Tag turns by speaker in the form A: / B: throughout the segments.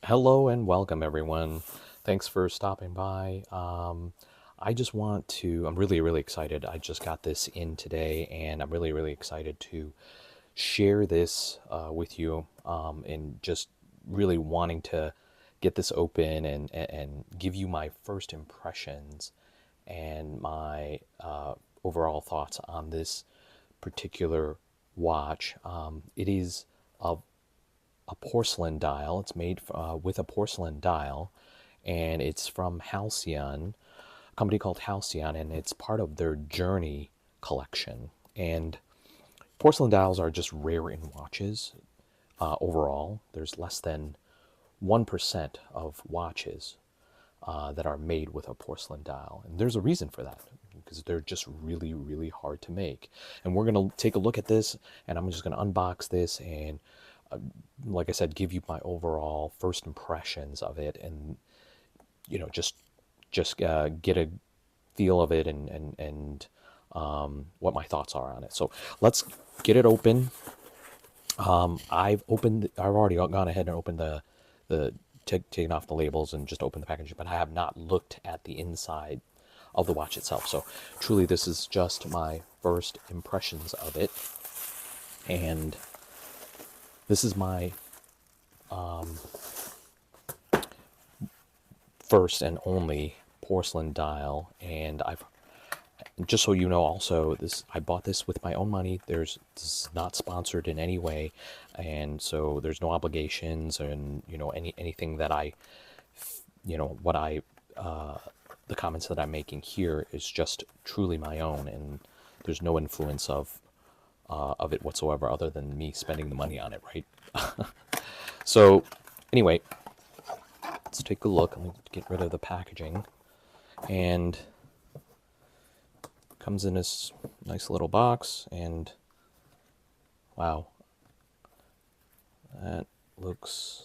A: Hello and welcome, everyone. Thanks for stopping by. I just want to, I'm really, really excited. I just got this in today and I'm really, really excited to share this with you and just really wanting to get this open and give you my first impressions and my overall thoughts on this particular watch. It is a porcelain dial. It's made with a porcelain dial, and it's from Halcyon, a company called Halcyon, and it's part of their Journey collection. And porcelain dials are just rare in watches overall. There's less than 1% of watches that are made with a porcelain dial. And there's a reason for that because they're just really, really hard to make. And we're going to take a look at this, and I'm just going to unbox this and like I said, give you my overall first impressions of it, and just get a feel of it and what my thoughts are on it. So let's get it open. I've already gone ahead and opened taken off the labels and just opened the packaging, but I have not looked at the inside of the watch itself. So truly, this is just my first impressions of it, and this is my first and only porcelain dial, and I've just so you know also I bought this with my own money. This is not sponsored in any way, and so there's no obligations and anything that what I the comments that I'm making here is just truly my own, and there's no influence of it whatsoever other than me spending the money on it, right? So anyway, let's take a look. Let me get rid of the packaging. And comes in this nice little box, and wow, that looks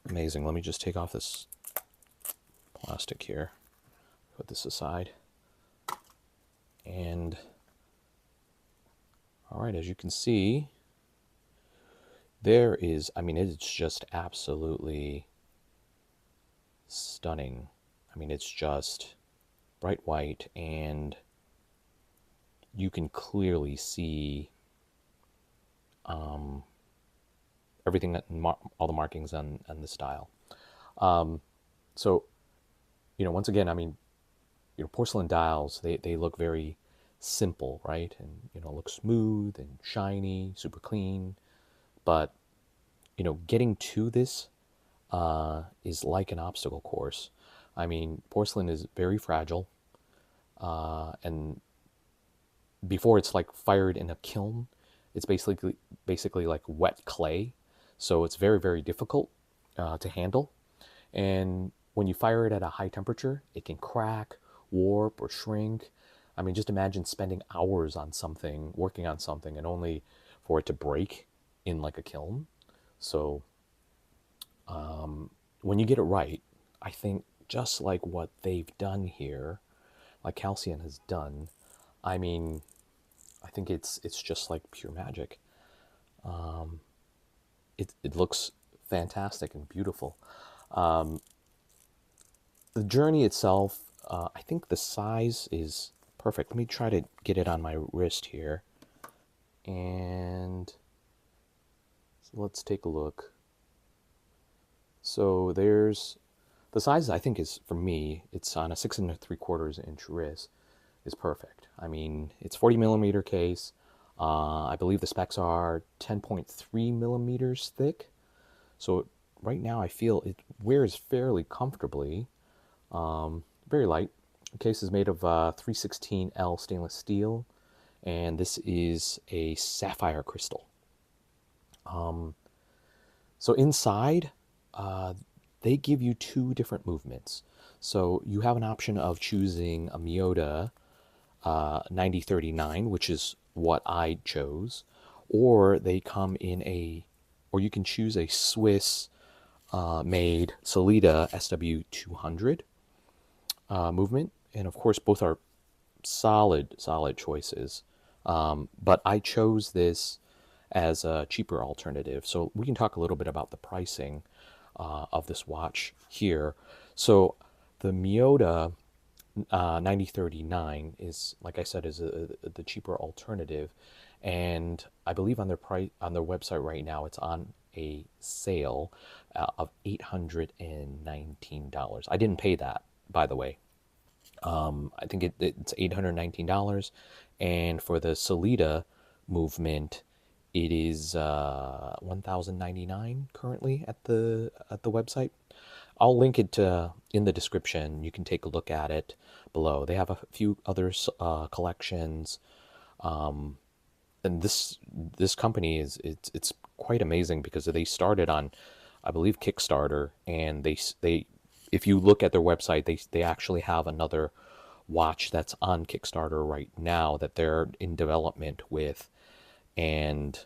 A: amazing. Let me just take off this plastic here, put this aside, and all right, as you can see, there is, it's just absolutely stunning. It's just bright white, and you can clearly see everything that all the markings on this dial. So, once again, porcelain dials, they look very simple, right? And, look smooth and shiny, super clean. But, getting to this is like an obstacle course. Porcelain is very fragile, and before it's like fired in a kiln, it's basically like wet clay, so it's very, very difficult to handle. And when you fire it at a high temperature, it can crack, warp, or shrink. Just imagine spending hours on something, working on something, and only for it to break in like a kiln. So when you get it right, I think just like what they've done here, like Halcyon has done, I think it's just like pure magic. It looks fantastic and beautiful. The journey itself, I think the size is perfect. Let me try to get it on my wrist here, and so let's take a look. So there's the size. I think is, for me, it's on a 6 3/4 inch wrist, is perfect. It's 40 millimeter case. I believe the specs are 10.3 millimeters thick. So right now I feel it wears fairly comfortably. Very light. The case is made of 316L stainless steel, and this is a sapphire crystal. So inside, they give you two different movements. So you have an option of choosing a Miyota 9039, which is what I chose, or they come in or you can choose a Swiss made Solida SW200 movement. And of course, both are solid choices. But I chose this as a cheaper alternative. So we can talk a little bit about the pricing of this watch here. So the Miyota 9039 is, like I said, is the cheaper alternative, and I believe on their price on their website right now it's on a sale of $819. I didn't pay that, by the way. I think it's $819, and for the Salida movement, it is 1,099 currently at the website. I'll link it in the description. You can take a look at it below. They have a few other collections, and this company it's quite amazing because they started on, I believe, Kickstarter, and they if you look at their website, they actually have another watch that's on Kickstarter right now that they're in development with, and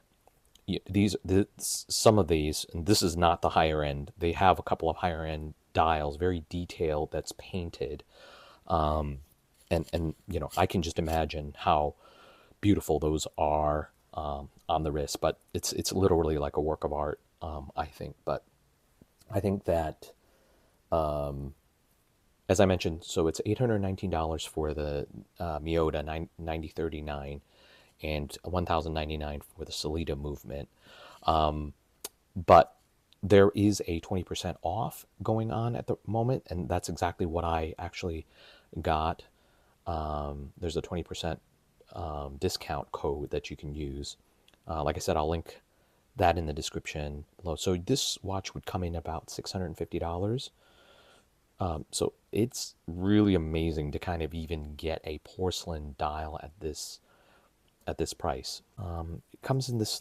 A: some of these, and this is not the higher end. They have a couple of higher end dials, very detailed, that's painted, and I can just imagine how beautiful those are on the wrist. But it's literally like a work of art, I think. But I think that, as I mentioned, so it's $819 for the Miyota 9039 and $1,099 for the Salida movement. But there is a 20% off going on at the moment, and that's exactly what I actually got. There's a 20% discount code that you can use. Like I said, I'll link that in the description below. So this watch would come in about $650. So it's really amazing to kind of even get a porcelain dial at this price. It comes in this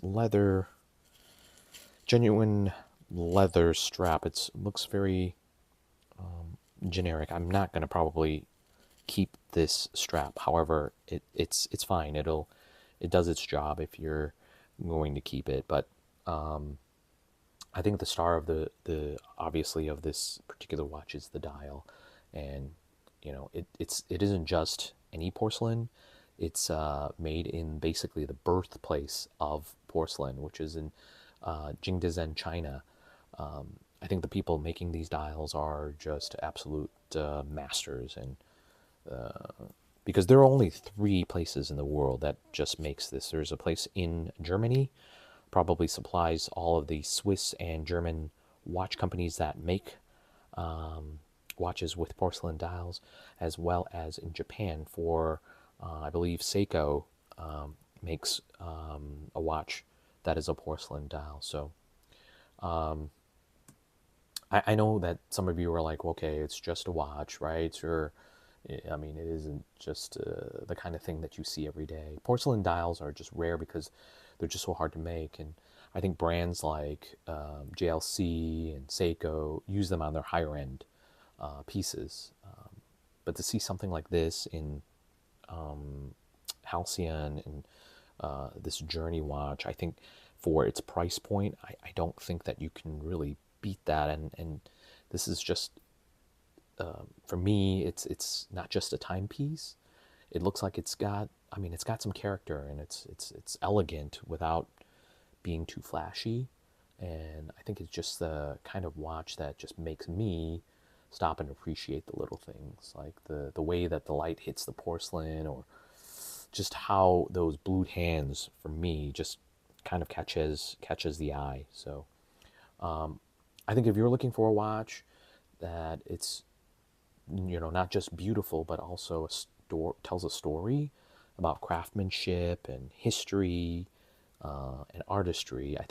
A: genuine leather strap. It looks very generic. I'm not going to probably keep this strap. However, it's fine. It does its job if you're going to keep it. But I think the star of the obviously of this particular watch is the dial, and it isn't just any porcelain. It's made in basically the birthplace of porcelain, which is in Jingdezhen, China. I think the people making these dials are just absolute masters, and because there are only 3 places in the world that just makes this. There's a place in Germany, probably supplies all of the Swiss and German watch companies that make watches with porcelain dials, as well as in Japan for, I believe, Seiko makes a watch that is a porcelain dial. So I know that some of you are like, okay, it's just a watch, right? Or, I mean, it isn't just the kind of thing that you see every day. Porcelain dials are just rare because they're just so hard to make, and I think brands like JLC and Seiko use them on their higher end pieces. But to see something like this in Halcyon and this Journey watch, I think for its price point, I don't think that you can really beat that. And this is just, for me, it's not just a timepiece. It looks like it's got some character, and it's elegant without being too flashy. And I think it's just the kind of watch that just makes me stop and appreciate the little things, like the way that the light hits the porcelain, or just how those blued hands, for me, just kind of catches the eye. So I think if you're looking for a watch that it's not just beautiful, but also tells a story about craftsmanship and history and artistry, I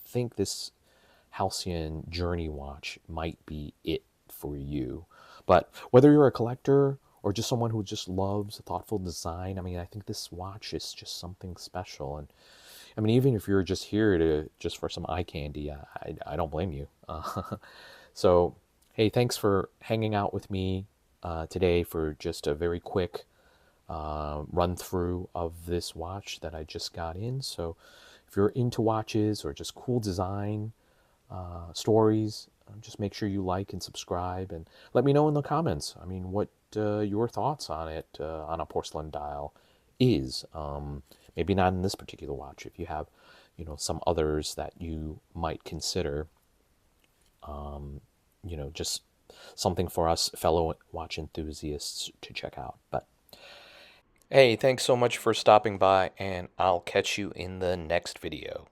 A: think this Halcyon Journey watch might be it for you. But whether you're a collector or just someone who just loves thoughtful design, I mean, I think this watch is just something special. And I mean, even if you're just here just for some eye candy, I don't blame you. So, hey, thanks for hanging out with me today for just a very quick run through of this watch that I just got in. So if you're into watches or just cool design stories, just make sure you like and subscribe, and let me know in the comments, I mean, what your thoughts on it, on a porcelain dial is. Maybe not in this particular watch. If you have some others that you might consider, just something for us fellow watch enthusiasts to check out. But hey, thanks so much for stopping by, and I'll catch you in the next video.